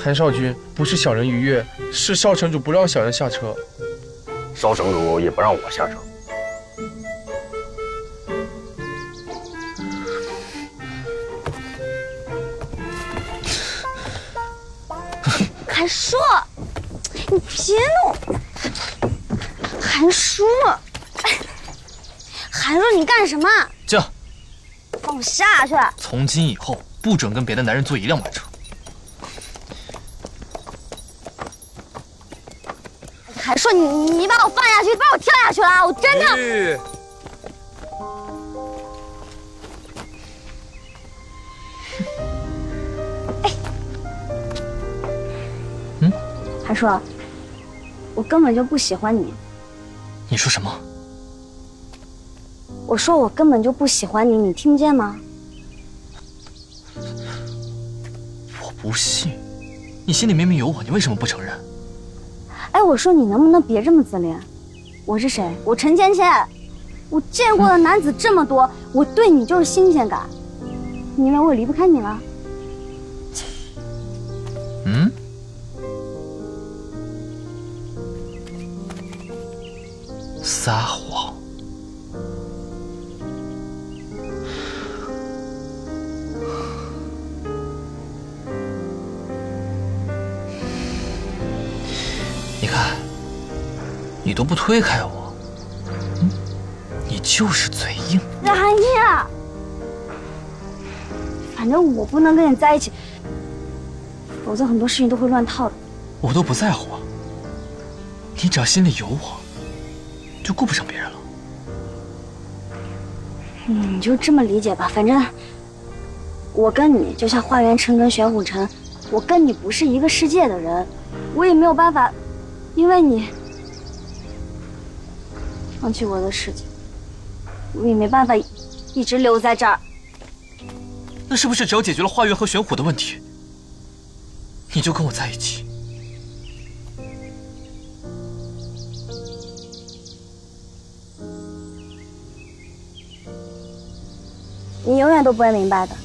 韩少君，不是小人逾越，是少城主不让小人下车。少城主也不让我下车。韩硕，你别弄！韩叔，韩硕，你干什么？这，放我下去！从今以后不准跟别的男人坐一辆马车。韩硕，你把我放下去，把我跳下去了，我真的。韩硕，我根本就不喜欢你。你说什么？我说我根本就不喜欢你，你听不见吗？我不信，你心里明明有我，你为什么不承认？哎，我说你能不能别这么自恋？我是谁？我陈芊芊，我见过的男子这么多，我对你就是新鲜感。你以为我离不开你了？嗯？撒谎！你看，你都不推开我，你就是嘴硬。冉叶，反正我不能跟你在一起，否则很多事情都会乱套的。我都不在乎啊，你只要心里有我，就顾不上别人了。你就这么理解吧，反正我跟你就像花园城跟玄虎城，我跟你不是一个世界的人，我也没有办法因为你放弃我的世界，我也没办法一直留在这儿。那是不是只要解决了花园和玄虎的问题，你就跟我在一起？你永远都不会明白的。